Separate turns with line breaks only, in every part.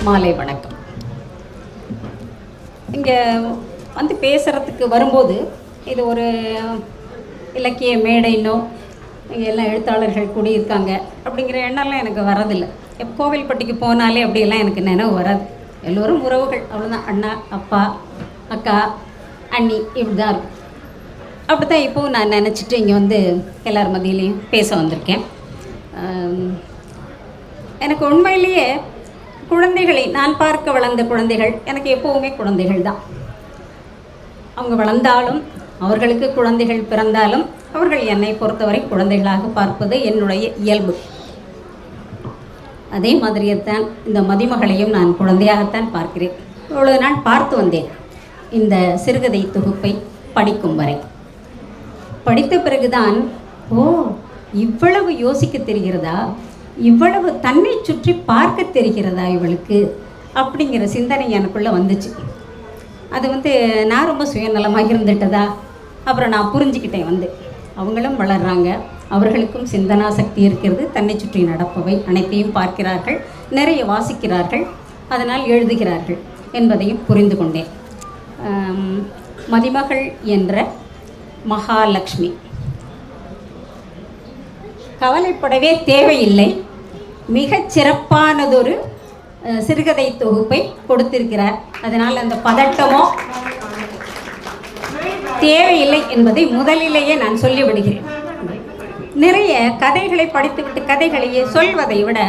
மாலை வணக்கம். இங்கே வந்து பேசுகிறதுக்கு வரும்போது இது ஒரு இலக்கிய மேடைன்னோ இங்கே எல்லாம் எழுத்தாளர்கள் கூடியிருக்காங்க அப்படிங்கிற எண்ணம்லாம் எனக்கு வரதில்லை. கோவில்பட்டிக்கு போனாலே அப்படியெல்லாம் எனக்கு நினைவு வராது. எல்லோரும் உறவுகள், அவ்வளோதான். அண்ணா, அப்பா, அக்கா, அண்ணி, இப்படி தான் இருக்கும். அப்படி தான் இப்போது நான் நினச்சிட்டு இங்கே வந்து எல்லார் மத்தியிலையும் பேச வந்திருக்கேன். எனக்கு உண்மையிலேயே குழந்தைகளை நான் பார்க்க வளர்ந்த குழந்தைகள் எனக்கு எப்போவுமே குழந்தைகள் தான். அவங்க வளர்ந்தாலும் அவர்களுக்கு குழந்தைகள் பிறந்தாலும் அவர்கள் என்னை பொறுத்தவரை குழந்தைகளாக பார்ப்பது என்னுடைய இயல்பு. அதே மாதிரியேத்தான் இந்த மதிமகளையும் நான் குழந்தையாகத்தான் பார்க்கிறேன். இவ்வளவு நான் பார்த்து வந்தேன் இந்த சிறுகதை தொகுப்பை படிக்கும் வரை. படித்த பிறகுதான் இவ்வளவு யோசிக்க தெரிகிறதா, இவ்வளவு தன்னை சுற்றி பார்க்க தெரிகிறதா இவளுக்கு அப்படிங்கிற சிந்தனை எனக்குள்ளே வந்துச்சு. அது வந்து நான் ரொம்ப சுயநலமாக இருந்துட்டதா அப்புறம் நான் புரிஞ்சுக்கிட்டேன். வந்து அவங்களும் வளர்கிறாங்க, அவர்களுக்கும் சிந்தனா சக்தி இருக்கிறது, தன்னை சுற்றி நடப்பவை அனைத்தையும் பார்க்கிறார்கள், நிறைய வாசிக்கிறார்கள், அதனால் எழுதுகிறார்கள் என்பதையும் புரிந்து கொண்டேன். மதிமகள் என்ற மகாலட்சுமி கவலைப்படவே தேவையில்லை. மிகச் சிறப்பானதொரு சிறுகதை தொகுப்பை கொடுத்திருக்கிறார். அதனால் அந்த பதட்டமோ தேவையில்லை என்பதை முதலிலேயே நான் சொல்லிவிடுகிறேன். நிறைய கதைகளை படித்துவிட்டு கதைகளையே சொல்வதை விட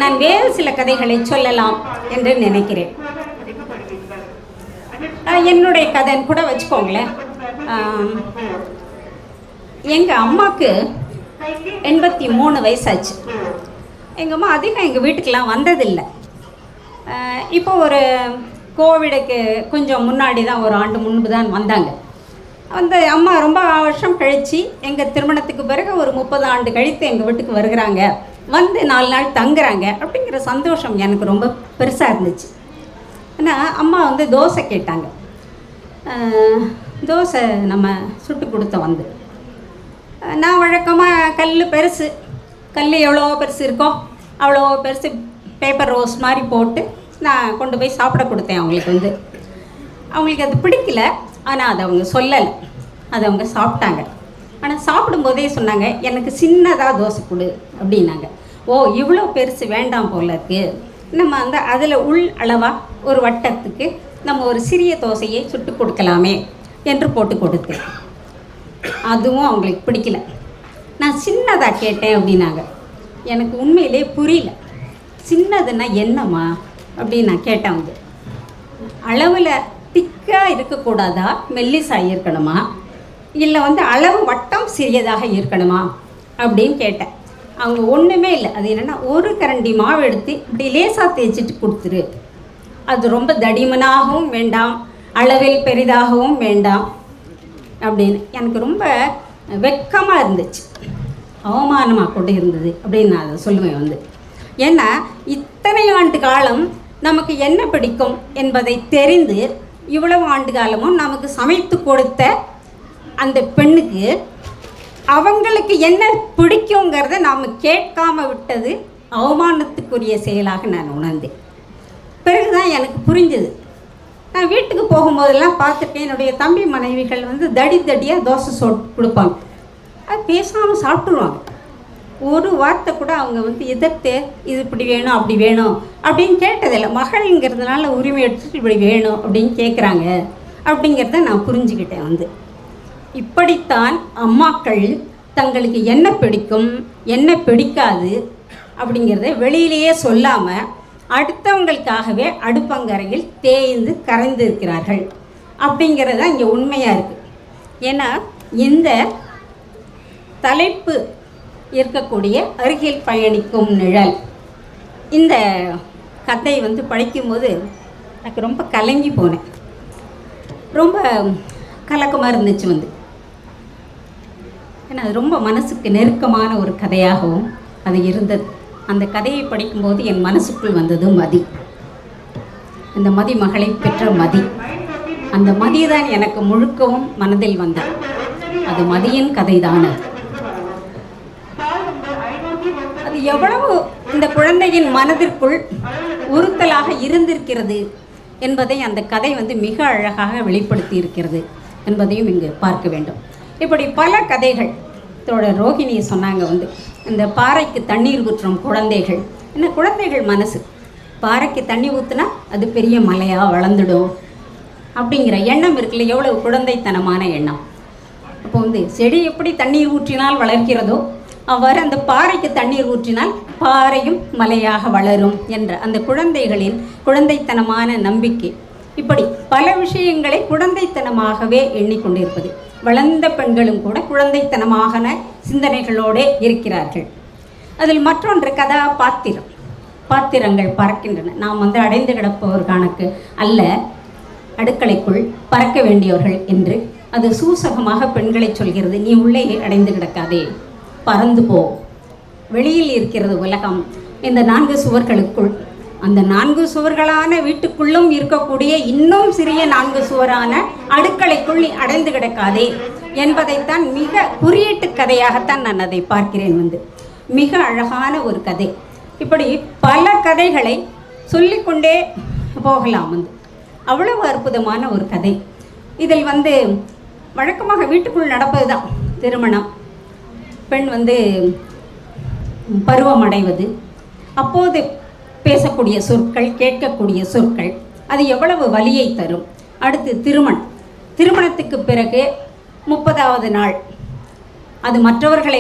நான் வேறு சில கதைகளை சொல்லலாம் என்று நினைக்கிறேன். என்னுடைய கதைன்னு கூட வச்சுக்கோங்களேன். எங்கள் அம்மாவுக்கு 83 வயசாச்சு. எங்கள் அம்மா அதிகம் எங்கள் வீட்டுக்கெலாம் வந்ததில்லை. இப்போ ஒரு கோவிடுக்கு கொஞ்சம் முன்னாடி தான், ஒரு ஆண்டு முன்பு தான் வந்தாங்க. அந்த அம்மா ரொம்ப வருஷம் கழித்து எங்கள் திருமணத்துக்கு பிறகு ஒரு 30 ஆண்டு கழித்து எங்கள் வீட்டுக்கு வருகிறாங்க, வந்து 4 நாள் தங்குறாங்க அப்படிங்கிற சந்தோஷம் எனக்கு ரொம்ப பெருசாக இருந்துச்சு. ஆனால் அம்மா வந்து தோசை கேட்டாங்க. தோசை நம்ம சுட்டு கொடுத்தோம். வந்து நான் வழக்கமாக கல் எவ்வளோ பெருசு இருக்கோ அவ்வளோ பெருசு பேப்பர் ரோஸ் மாதிரி போட்டு நான் கொண்டு போய் சாப்பிட கொடுத்தேன் அவங்களுக்கு. வந்து அவங்களுக்கு அது பிடிக்கல, ஆனால் அதை அவங்க சொல்லலை, அதை அவங்க சாப்பிட்டாங்க. ஆனால் சாப்பிடும்போதே சொன்னாங்க, எனக்கு சின்னதாக தோசை கொடு அப்படின்னாங்க. இவ்வளோ பெருசு வேண்டாம் போல இருக்குது, நம்ம அந்த அதில் உள் அளவாக ஒரு வட்டத்துக்கு நம்ம ஒரு சிறிய தோசையை சுட்டு கொடுக்கலாமே என்று போட்டு கொடுத்தேன். அதுவும் அவங்களுக்கு பிடிக்கல. நான் சின்னதாக கேட்டேன் அப்படின்னாங்க. எனக்கு உண்மையிலே புரியல, சின்னதுன்னா என்னம்மா அப்படின்னு நான் கேட்டேன். வந்து அளவில் திக்காக இருக்கக்கூடாதா, மெல்லிசாக இருக்கணுமா, இல்லை வந்து அளவு வட்டம் சிறியதாக இருக்கணுமா அப்படின்னு கேட்டேன். அவங்க ஒன்றுமே இல்லை. அது என்னென்னா, ஒரு கரண்டி மாவு எடுத்து இப்படி லேசாக தேய்ச்சிட்டு கொடுத்துரு, அது ரொம்ப தடிமனாகவும் வேண்டாம், அளவில் பெரிதாகவும் வேண்டாம் அப்படின்னு. எனக்கு ரொம்ப வெட்கமாக இருந்துச்சு, அவமானமாக கொண்டு இருந்தது அப்படின்னு நான் அதை சொல்லுவேன். வந்து ஏன்னா இத்தனை ஆண்டு காலம் நமக்கு என்ன பிடிக்கும் என்பதை தெரிந்து இவ்வளவு ஆண்டு காலமும் நமக்கு சமைத்து கொடுத்த அந்த பெண்ணுக்கு அவங்களுக்கு என்ன பிடிக்குங்கிறத நாம் கேட்காம விட்டது அவமானத்துக்குரிய செயலாக நான் உணர்ந்தேன். பிறகுதான் எனக்கு புரிஞ்சது. நான் வீட்டுக்கு போகும்போதெல்லாம் பார்த்துருக்கேன், என்னுடைய தம்பி மனைவிகள் வந்து தடியாக தோசை கொடுப்பாங்க. அது பேசாமல் சாப்பிட்ருவாங்க. ஒரு வார்த்தை கூட அவங்க வந்து எதிர்த்து இது இப்படி வேணும் அப்படி வேணும் அப்படின்னு கேட்டதில்லை. மகள்ங்கிறதுனால உரிமை எடுத்துட்டு இப்படி வேணும் அப்படின்னு கேட்குறாங்க அப்படிங்கிறத நான் புரிஞ்சுக்கிட்டேன். வந்து இப்படித்தான் அம்மாக்கள் தங்களுக்கு என்ன பிடிக்கும் என்ன பிடிக்காது அப்படிங்கிறத வெளியிலேயே சொல்லாமல் அடுத்தவங்களுக்காகவே அடுப்பங்கரையில் தேய்ந்து கரைந்து இருக்கிறார்கள் அப்படிங்கிறது தான் இங்கே உண்மையாக இருக்குது. ஏன்னா இந்த தலைப்பு இருக்கக்கூடிய அருகில் பயணிக்கும் நிழல், இந்த கதை வந்து படிக்கும்போது எனக்கு ரொம்ப கலங்கி போனேன். ரொம்ப கலக்கமாக இருந்துச்சு. வந்து ஏன்னா அது ரொம்ப மனசுக்கு நெருக்கமான ஒரு கதையாகவும் அது இருந்தது. அந்த கதையை படிக்கும்போது என் மனசுக்குள் வந்தது மதி. அந்த மதிமகளை பெற்ற மதி, அந்த மதி தான் எனக்கு முழுக்கவும் மனதில் வந்தது. அது மதியின் கதை தான். அது எவ்வளவு இந்த குழந்தையின் மனதிற்குள் உறுத்தலாக இருந்திருக்கிறது என்பதை அந்த கதை வந்து மிக அழகாக வெளிப்படுத்தி இருக்கிறது என்பதையும் இங்கு பார்க்க வேண்டும். இப்படி பல கதைகள் தோழர் ரோஹிணி சொன்னாங்க. வந்து இந்த பாறைக்கு தண்ணீர் ஊற்றும் குழந்தைகள், என்ன குழந்தைகள் மனசு, பாறைக்கு தண்ணி ஊற்றுனா அது பெரிய மலையாக வளர்ந்துடும் அப்படிங்கிற எண்ணம் இருக்குல்ல, எவ்வளவு குழந்தைத்தனமான எண்ணம். அப்போ வந்து செடி எப்படி தண்ணீர் ஊற்றினால் வளர்க்கிறதோ அவ்வாறு அந்த பாறைக்கு தண்ணீர் ஊற்றினால் பாறையும் மலையாக வளரும் என்ற அந்த குழந்தைகளின் குழந்தைத்தனமான நம்பிக்கை. இப்படி பல விஷயங்களை குழந்தைத்தனமாகவே எண்ணிக்கொண்டிருப்பது. வளர்ந்த பெண்களும் கூட குழந்தைத்தனமான சிந்தனைகளோடு இருக்கிறார்கள். அதில் மற்றொன்று பாத்திரங்கள் பறக்கின்றன. நாம் வந்து அடைந்து கிடப்பவர் கணக்கு அல்ல, அடுக்கலைக்குள் பறக்க வேண்டியவர்கள் என்று அது சூசகமாக பெண்களை சொல்கிறது. நீ உள்ளே அடைந்து கிடக்காதே, பறந்து போ, வெளியில் இருக்கிறது உலகம், இந்த 4 சுவர்களுக்குள், அந்த 4 சுவர்களான வீட்டுக்குள்ளும் இருக்கக்கூடிய இன்னும் சிறிய 4 சுவரான அடுக்கலைக்குள் நீ அடைந்து கிடக்காதே என்பதைத்தான் மிக குறியீட்டு கதையாகத்தான் நான் அதை பார்க்கிறேன். வந்து மிக அழகான ஒரு கதை. இப்படி பல கதைகளை சொல்லிக்கொண்டே போகலாம். வந்து அவ்வளவு அற்புதமான ஒரு கதை. இதில் வந்து வழக்கமாக வீட்டுக்குள் நடப்பது தான் திருமணம். பெண் வந்து பருவம் அடைவது, அப்போது பேசக்கூடிய சொற்கள், கேட்கக்கூடிய சொற்கள், அது எவ்வளவு வலியை தரும். அடுத்து திருமணத்துக்கு பிறகு 30வது நாள் அது மற்றவர்களை,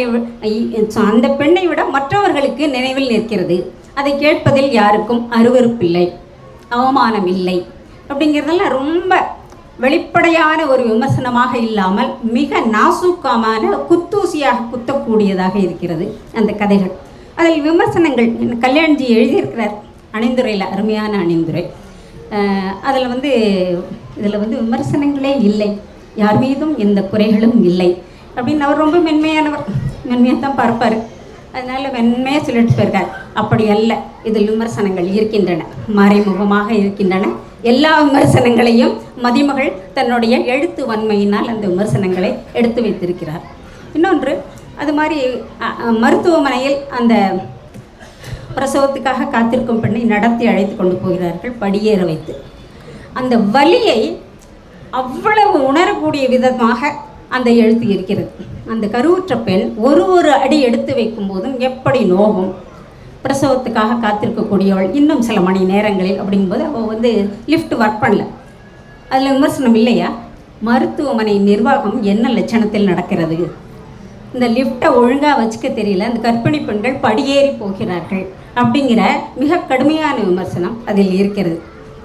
அந்த பெண்ணை விட மற்றவர்களுக்கு நினைவில் நிற்கிறது. அதை கேட்பதில் யாருக்கும் அருவருப்பில்லை, அவமானம் இல்லை அப்படிங்கிறதெல்லாம் ரொம்ப வெளிப்படையான ஒரு விமர்சனமாக இல்லாமல் மிக நாசூக்கமான குத்தூசியாக குத்தக்கூடியதாக இருக்கிறது அந்த கதைகள். அதில் விமர்சனங்கள் கல்யாண்ஜி எழுதியிருக்கிறார் அணிந்துரையில், அருமையான அணிந்துரை. அதில் வந்து இதில் வந்து விமர்சனங்களே இல்லை, யார் மீதும் எந்த குறைகளும் இல்லை அப்படின்னு அவர் ரொம்ப மென்மையானவர், மென்மையாக தான் பார்ப்பார். அதனால் மென்மையாக சொல்லிட்டு போயிருக்கார். அப்படி அல்ல, இதில் விமர்சனங்கள் இருக்கின்றன, மறைமுகமாக இருக்கின்றன. எல்லா விமர்சனங்களையும் மதிமகள் தன்னுடைய எழுத்து வன்மையினால் அந்த விமர்சனங்களை எடுத்து வைத்திருக்கிறார். இன்னொன்று, அது மாதிரி மருத்துவமனையில் அந்த பிரசவத்துக்காக காத்திருக்கும் பெண்ணை நடத்தி அழைத்து கொண்டு போகிறார்கள், படியேற வைத்து. அந்த வலியை அவ்வளவு உணரக்கூடிய விதமாக அந்த எழுத்து இருக்கிறது. அந்த கருவுற்ற பெண் ஒரு அடி எடுத்து வைக்கும் போதும் எப்படி நோகும், பிரசவத்துக்காக காத்திருக்கக்கூடியவள் இன்னும் சில மணி நேரங்களில் அப்படிங்கும்போது அவள் வந்து லிஃப்ட் ஒர்க் பண்ணல. அதில் விமர்சனம் இல்லையா? மருத்துவமனை நிர்வாகம் என்ன லட்சணத்தில் நடக்கிறது, இந்த லிஃப்டை ஒழுங்காக வச்சுக்க தெரியல, அந்த கர்ப்பிணி பெண்கள் படியேறி போகிறார்கள் அப்படிங்கிற மிக கடுமையான விமர்சனம் அதில் இருக்கிறது.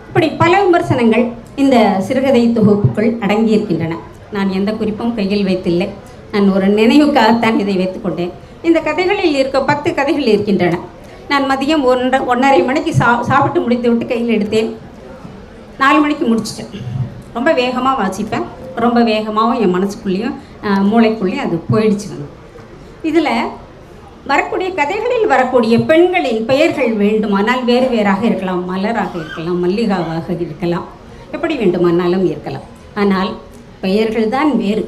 இப்படி பல விமர்சனங்கள் இந்த சிறுகதை தொகுப்புக்குள் அடங்கியிருக்கின்றன. நான் எந்த குறிப்பும் கையில் வைத்தில்லை, நான் ஒரு நினைவுக்காகத்தான் இதை வைத்துக்கொண்டேன். இந்த கதைகளில் இருக்க 10 கதைகள் இருக்கின்றன. நான் மதியம் 1:30 மணிக்கு சாப்பிட்டு முடித்து விட்டு கையில் எடுத்தேன். 4 மணிக்கு முடிச்சிட்டேன். ரொம்ப வேகமாக வாசிப்பேன், ரொம்ப வேகமாகவும் என் மனசுக்குள்ளேயும் மூளைக்குள்ளேயும் அது போயிடுச்சு. இதில் வரக்கூடிய கதைகளில் வரக்கூடிய பெண்களின் பெயர்கள் வேண்டுமானால் வேறு வேறாக இருக்கலாம், மலராக இருக்கலாம், மல்லிகாவாக இருக்கலாம், எப்படி வேண்டுமானாலும் இருக்கலாம். ஆனால் பெயர்கள் தான் வேறு,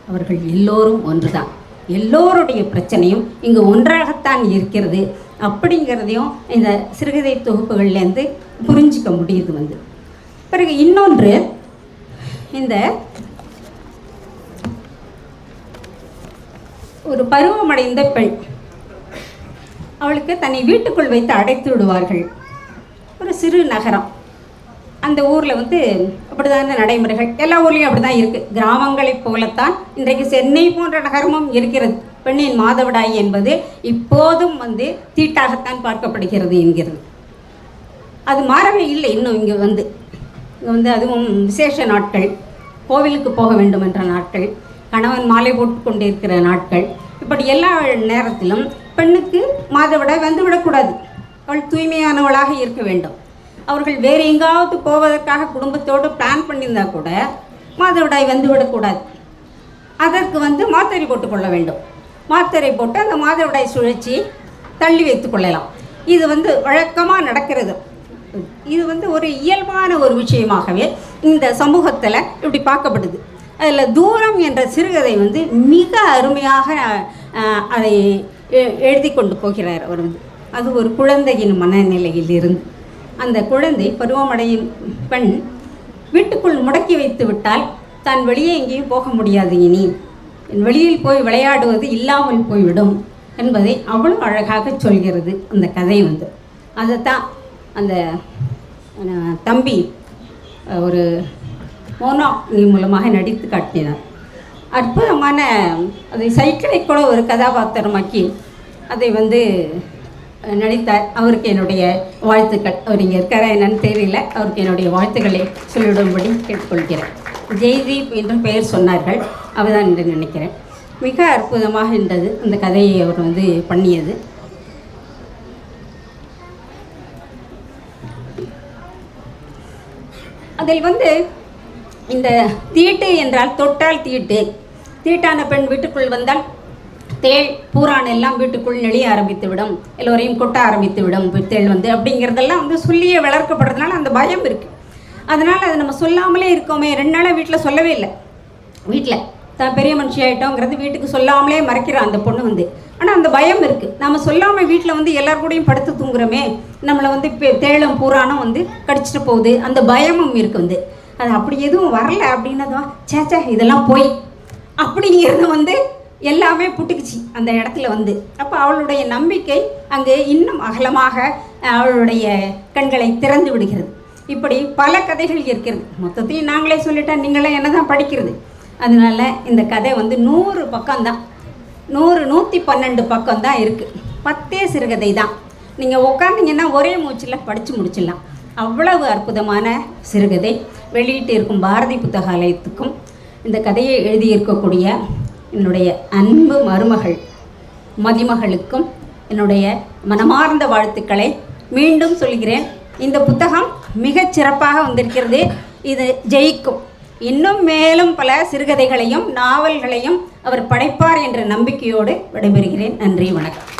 அவர்கள் எல்லோரும் ஒன்று தான். எல்லோருடைய பிரச்சனையும் இங்கு ஒன்றாகத்தான் இருக்கிறது அப்படிங்கிறதையும் இந்த சிறுகதை தொகுப்புகள்லேருந்து புரிஞ்சிக்க முடியுது. வந்து பிறகு இன்னொன்று, இந்த ஒரு பருவமடைந்த பெண், அவளுக்கு தன்னை வீட்டுக்குள் வைத்து அடைத்து விடுவார்கள். ஒரு சிறு நகரம், அந்த ஊரில் வந்து அப்படிதான் இந்த நடைமுறைகள், எல்லா ஊர்லேயும் அப்படி தான் இருக்குது. கிராமங்களைப் போலத்தான் இன்றைக்கு சென்னை போன்ற நகரமும் இருக்கிறது. பெண்ணின் மாதவிடாய் என்பது இப்போதும் வந்து தீட்டாகத்தான் பார்க்கப்படுகிறது என்கிறது. அது மாறவே இல்லை இன்னும். இங்கே வந்து அதுவும் விசேஷ நாட்கள், கோவிலுக்கு போக வேண்டும் என்ற நாட்கள், கணவன் மாலை போட்டு கொண்டிருக்கிற நாட்கள், இப்படி எல்லா நேரத்திலும் பெண்ணுக்கு மாதவிடாய் வந்துவிடக்கூடாது. அவள் தூய்மையானவளாக இருக்க வேண்டும். அவர்கள் வேறு எங்காவது போவதற்காக குடும்பத்தோடு பிளான் பண்ணியிருந்தா கூட மாதவிடாய் வந்துவிடக்கூடாது. அதற்கு வந்து மாத்திரை போட்டுக்கொள்ள வேண்டும். மாத்திரை போட்டு அந்த மாதவிடாய் சுழற்சி தள்ளி வைத்து கொள்ளலாம். இது வந்து வழக்கமாக நடக்கிறது. இது வந்து ஒரு இயல்பான ஒரு விஷயமாகவே இந்த சமூகத்தில் இப்படி பார்க்கப்படுது. அதில் தூரம் என்ற சிறுகதை வந்து மிக அருமையாக அதை எழுதி கொண்டு போகிறார் அவர். வந்து அது ஒரு குழந்தையின் மனநிலையில் இருந்து அந்த குழந்தை பருவமடையும் பெண் வீட்டுக்குள் முடக்கி வைத்து விட்டால் தான் வெளியே எங்கேயும் போக முடியாது, இனி வெளியில் போய் விளையாடுவது இல்லாமல் போய்விடும் என்பதை அவ்வளோ அழகாக சொல்கிறது அந்த கதை வந்து. அதைத்தான் அந்த தம்பி ஒரு மோனோ மூலமாக நடித்து காட்டினார். அற்புதமான அதை சைக்கிளை கூட ஒரு கதாபாத்திரமாக்கி அதை வந்து நடித்தார். அவருக்கு என்னுடைய வாழ்த்துக்கள். அவர் இங்கே இருக்கிற என்னன்னு தெரியல, அவருக்கு என்னுடைய வாழ்த்துக்களை சொல்லிவிடும்படி கேட்டுக்கொள்கிறேன். ஜெய்தீப் என்று பெயர் சொன்னார்கள், அவர்தான் என்று நினைக்கிறேன். மிக அற்புதமாக இருந்தது அந்த கதையை அவர் வந்து பண்ணியது. அதில் வந்து இந்த தீட்டு என்றால் தொட்டால் தீட்டு, தீட்டான பெண் வீட்டுக்குள் வந்தால் தேள் பூரான் எல்லாம் வீட்டுக்குள் நெளிய ஆரம்பித்து விடும், எல்லோரையும் கொட்ட ஆரம்பித்து விடும் தேள் வந்து அப்படிங்கிறதெல்லாம் வந்து சொல்லியே வளர்க்கப்படுறதுனால அந்த பயம் இருக்குது. அதனால் அதை நம்ம சொல்லாமலே இருக்கோமே. 2 நாளாக வீட்டில் சொல்லவே இல்லை. வீட்டில் தான் பெரிய மனுஷி ஆகிட்டோங்கிறது வீட்டுக்கு சொல்லாமலே மறைக்கிறான் அந்த பொண்ணு வந்து. ஆனால் அந்த பயம் இருக்குது. நம்ம சொல்லாமல் வீட்டில் வந்து எல்லாருக்கூடையும் படுத்து தூங்குறோமே, நம்மளை வந்து தேளும் பூரானும் வந்து கடிச்சிட்டு போகுது, அந்த பயமும் இருக்குது வந்து. அது அப்படி எதுவும் வரல அப்படின்னதும் சேச்சா இதெல்லாம் போய் அப்படிங்கிறது வந்து எல்லாமே புட்டுக்குச்சு அந்த இடத்துல வந்து. அப்போ அவளுடைய நம்பிக்கை அங்கே இன்னும் அகலமாக அவளுடைய கண்களை திறந்து விடுகிறது. இப்படி பல கதைகள் இருக்கிறது. மொத்தத்தையும் நாங்களே சொல்லிட்டா நீங்களே என்ன தான் படிக்கிறது. அதனால் இந்த கதை வந்து 100 பக்கம்தான், 112 பக்கம்தான் இருக்குது. 10 சிறுகதை தான். நீங்கள் உட்காந்திங்கன்னா ஒரே மூச்சில் படித்து முடிச்சிடலாம். அவ்வளவு அற்புதமான சிறுகதை. வெளியிட்டு இருக்கும் பாரதி புத்தகாலயத்துக்கும் இந்த கதையை எழுதியிருக்கக்கூடிய என்னுடைய அன்பு மருமகள் மதிமகளுக்கும் என்னுடைய மனமார்ந்த வாழ்த்துக்களை மீண்டும் சொல்கிறேன். இந்த புத்தகம் மிகச் சிறப்பாக வந்திருக்கிறது. இது ஜெயிக்கும். இன்னும் மேலும் பல சிறுகதைகளையும் நாவல்களையும் அவர் படைப்பார் என்ற நம்பிக்கையோடு விடைபெறுகிறேன். நன்றி, வணக்கம்.